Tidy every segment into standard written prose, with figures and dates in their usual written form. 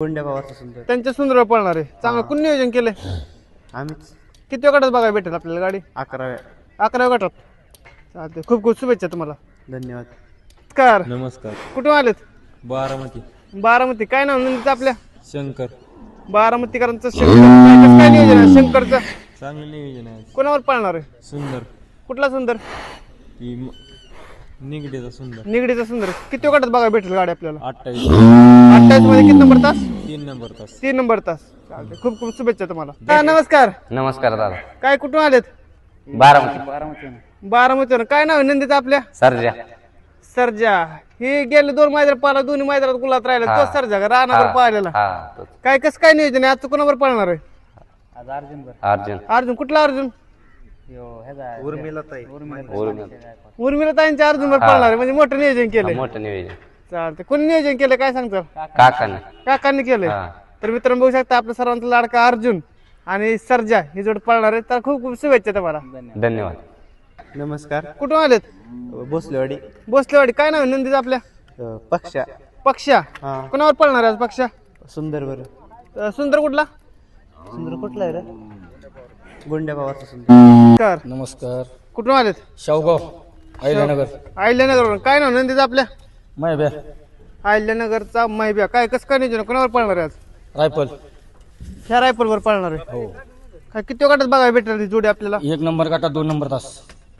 गोंड्या भावाचं सुंदर त्यांच्या सुंदर पळणार आहे. चांगलं कोण नियोजन केलंय? आम्हीच. किती गटात बघायला भेटेल आपल्याला गाडी? 11व्या. 11व्या गटात. चालते, खूप खूप शुभेच्छा तुम्हाला. धन्यवाद. नमस्कार. नमस्कार. कुठून आलेत? बारामती. बारामती. काय नाव नंदीचं आपल्या? शंकर. बारामतीकरांचं शंकर. कसं काय नियोजन आहे शंकरचं? चांगलं नियोजन आहे. कोणावर पळणार आहे? सुंदर. कुठला सुंदर? ही निगडीचा सुंदर. निगडीचा सुंदर. किती गटात बघायला भेटेल गाडी आपल्याला? 28. 28 मध्ये किती नंबर तास? 3 नंबर तास. 3 नंबर तास. चालते, खूप खूप शुभेच्छा तुम्हाला. नमस्कार. नमस्कार दादा. काय कुठून आलेत? बारामती. बारामती. काय नाव आहे नंदीचं आपल्या? सर्जा. सर्जा. हे गेले 2 मैदान पाहिला, दोन्ही मैदानात गुलात राहिला. तो सर्जा का रानावर पाहिलेला? काय कसं काय नियोजन आहे? आज कोणावर पळणार आहे? अर्जुन. अर्जुन. कुठला अर्जुन? उर्मिला ताई. उर्मिला ताईंच्या अर्जुनवर पळणार आहे. म्हणजे मोठं नियोजन केलंय. मोठं नियोजन चालतंय. कोणी नियोजन केलं काय सांगतो? काकाने. काकांनी केलंय. तर मित्रांनो बघू शकता आपल्या सर्वांचा लाडका अर्जुन आणि सर्जा ही जोड पळणार आहे. तर खूप खूप शुभेच्छा तुम्हाला. धन्यवाद. नमस्कार. कुठून आलेत? भोसलेवाडी. भोसलेवाडी. काय नाव आहे नंदीचं आपल्या? पक्षा. पक्षा. हा. कोणावर पळणार आहे आज पक्षा? सुंदर. बरं. सुंदर कुठला? सुंदर कुठला आहे रे? गोंड्या भावाचं सुंदर. नमस्कार. नमस्कार. कुठून आलेत? शावगाव अहिल्यानगर. अहिल्यानगर. काय नाव नंदीचं आपल्या? मायब्या अहिल्यानगरचा मैब्या. काय कसं काय नियोजन? कोणावर पळणार आहे आज? रायफल. ह्या रायफलवर पळणार आहे. हो. काय किती गटात बघायला भेटेल ही जोडी आपल्याला? 1 नंबर काटा 2 नंबर तास.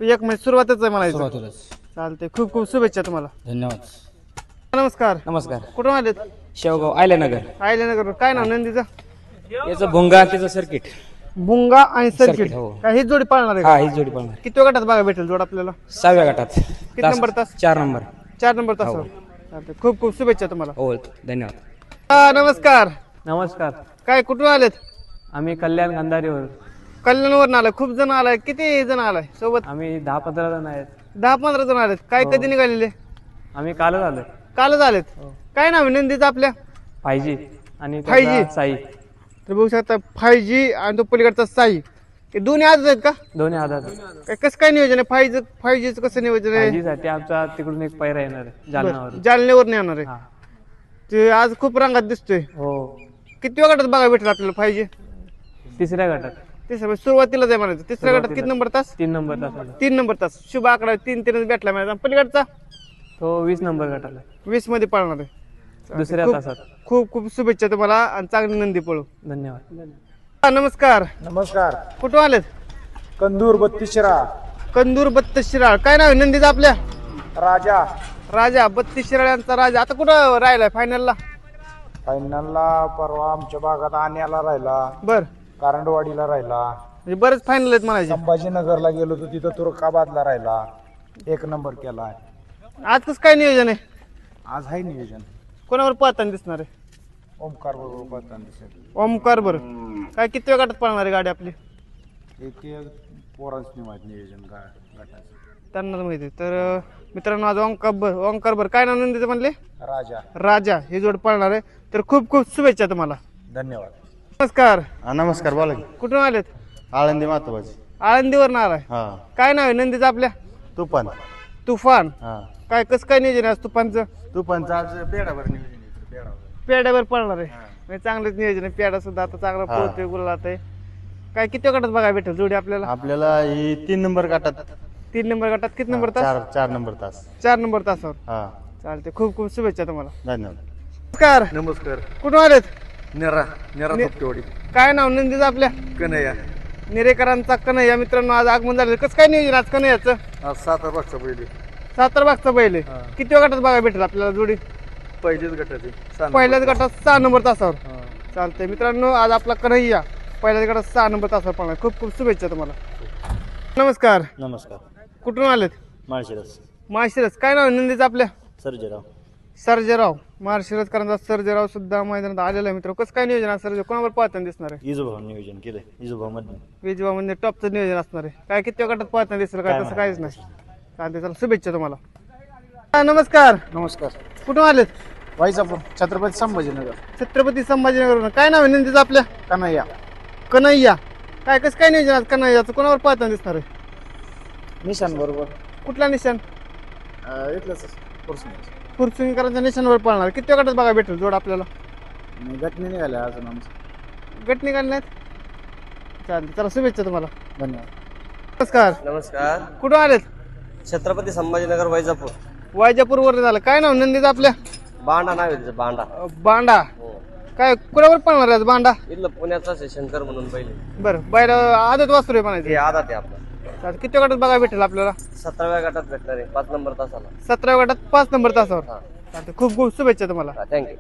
एक म्हणजे सुरुवातच आहे म्हणायचं. सुरुवातीलाच. चालते, खूप खूप शुभेच्छा तुम्हाला. धन्यवाद. नमस्कार. नमस्कार. कुठून आलेत? शेवगाव आयल्यानगर. अहिल्यानगर. काय नाव नंदीचं? याचं भोंगा त्याचं सर्किट. भुंगा आणि सर्किट. सर्किट, हो. काय ही जोडी पळणार आहे हा का? ही जोडी पळणार. किती गटात बघायला भेटेल जोड आपल्याला? 6व्या गटात. किती नंबर तास? 4 नंबर. 4 नंबर तास. चालते, खूप खूप शुभेच्छा तुम्हाला. हो धन्यवाद. नमस्कार. नमस्कार. काय कुठून आलेत? आम्ही कल्याण गांधारीवर. कल्याणवर आलाय. खूप जण आलाय. किती जण आलाय सोबत? आम्ही 10-15 जण आहेत. 10-15 जण आलेत. काय कधी निघालेले? आम्ही कालच आलोय. कालच आलेत. काय नाव आहे नंदीचं आपल्या? 5G आणि 5G? त्याचा साई. तर बघू शकता 5G आणि तो पलीकडचा साई. हे दोन्ही आजच आहेत का? दोन्ही आधार. काय कसं काय नियोजन आहे? 5Gचं कसं नियोजन आहे? 5G साठी आमचा तिकडून एक पैरा येणार आहे जालनावर. जालन्यावर येणार आहे. हा. ते आज खूप रंगात दिसतोय. हो. किती गटात बघायला भेटेल आपल्याला 5G? 3ऱ्या गटात. तिसऱ्या सुरुवातीलाच आहे म्हणायचं. 3ऱ्या गटात किती नंबर तास? 3 नंबर तासाला. 3 नंबर तास. शुभ आकडा 3-3 भेटला म्हणायचा. पलीकडचा तो 20 नंबर गटाला. 20 मध्ये पळणार आहे. 2ऱ्या खूप- तासात. खूप खूप शुभेच्छा तुम्हाला आणि चांगली नंदी पळू. धन्यवाद. नमस्कार. नमस्कार. कुठून आलेत? कंदूर 32 शिराळ. कंदूर 32 शिराळ. काय नाव आहे नंदीचं आपल्या? राजा. राजा. 32 शिराळ्यांचा राजा. आता कुठं राहिलाय फायनलला? फायनलला परवा आमच्या भागात आण्याला राहिला, बर. कारंडवाडीला राहिला, म्हणजे बरेच फायनल आहेत म्हणायचे. संभाजीनगरला गेलो होतो तिथं तुर्काबादला राहिला, 1 नंबर केला. आज कसं काय नियोजन आहे? आज आहे नियोजन. कोणावर पळताना दिसणार आहे? ओमकार बरोबर पळताना दिसेल. ओमकार. बर. काय किती गटात पळणार आहे गाडी आपली? एक पोरांच नियोजन गटाचं. त्यांना माहिती आहे. तर मित्रांनो आज ओंकार बर. काय नाव नंदीचं म्हणले? राजा. राजा हे जोड पळणार आहे. तर खूप खूप शुभेच्छा तुम्हाला. धन्यवाद. नमस्कार. नमस्कार. बोला की. कुठून आलेत? आळंदी मातोबाजी. आळंदीवर आलाय. हा. काय नाव आहे नंदीचं आपल्या? तुफान. तुफान. हा. काय कसं काय नियोजन आहे आज तुफानचं? तुफानचं आज पेडाभर नियोजन आहे. पेडाभर. पेड्यावर पळणार आहे. म्हणजे चांगलंच नियोजन आहे. पेडा सुद्धा आता चांगला पळतोय, गुलात आहे. काय किती गटात बघायला भेटेल जोडी आपल्याला? आपल्याला ही 3 नंबर गटात. 3 नंबर गटात. किती नंबर तास? 4 नंबर तास. 4 नंबर तासावर. हा. चालते, खूप खूप शुभेच्छा तुम्हाला. धन्यवाद. नमस्कार. नमस्कार. कुठून आलेत? नेरा ने- थोपटेवाडी. काय नाव नंदीचं आपल्या? कन्हैया. निरेकरांचा कन्हैया. मित्रांनो आज आगमन झालं. कसं काय नियोजन आज कन्हैयाचं? आज 7 मागचा पहिले. सातारबागचा बैल आहे. किती गटात बघायला भेटेल आपल्याला जोडी? पहिलेच गटाचे. पहिल्याच गटात 6 नंबर तासावर. चालतंय मित्रांनो आज आपला कन्हैया पहिल्याच गटात 6 नंबर तासावर पळणार. खूप खूप शुभेच्छा तुम्हाला. नमस्कार. नमस्कार. कुठून आलेत? माळशिरस. माळशिरस. काय नाव आहे नंदीचं आपल्या? सर्जेराव. सर्जेराव. माळशिरसकरांचा सर्जेराव सुद्धा मैदानात आलेला आहे. मित्र कसं काय नियोजन आहे सर्जे? कोणावर पाहताना दिसणार आहे? इजोभाव नियोजन केलंय. इजोभाव मधनं. विजवा म्हणजे टॉपचं नियोजन असणार आहे. काय किती गटात पाहताना दिसेल काय? तसं काहीच नाही. चालते, चला शुभेच्छा तुम्हाला. नमस्कार. नमस्कार. कुठून आलेत? वाईजापूर छत्रपती संभाजीनगर. छत्रपती संभाजीनगर. काय नाव आहे नंदीचं आपल्या? कन्हैया. कन्हैया. काय कसं काय नियोजन आज कन्हैयाचं? कोणावर पाहताना दिसणार आहे? निशान बरोबर. कुठला निशाण? इथलंच फुरसुंगीकरांच्या निशाणवर पळणार. किती गटात बघा भेटेल जोड आपल्याला? गटने निघाल्या अजून आमचं. गट निघाले नाहीत चालते चला शुभेच्छा तुम्हाला. धन्यवाद. नमस्कार. नमस्कार. कुठं आलेत? छत्रपती संभाजीनगर वैजापूर. वायजापूर वर झालं. काय नाव नंदीचं आपल्या? बांडा नाव आहे त्याचं, बांडा. बांडा. काय कुणावर पळणार आहे आज बांडा? इथलं पुण्याचाच आहे, शंकर म्हणून पहिले. बरं बैल आदत वासरू आहे म्हणायचं. हे आधा ते आपला चालतं. किती गटात बघा भेटेल आपल्याला? 17व्या गटात भेटणार आहे, 5 नंबर तासाला. 17व्या गटात 5 नंबर तासावर. हा चालतं. खूप खूप शुभेच्छा तुम्हाला. थँक्यू.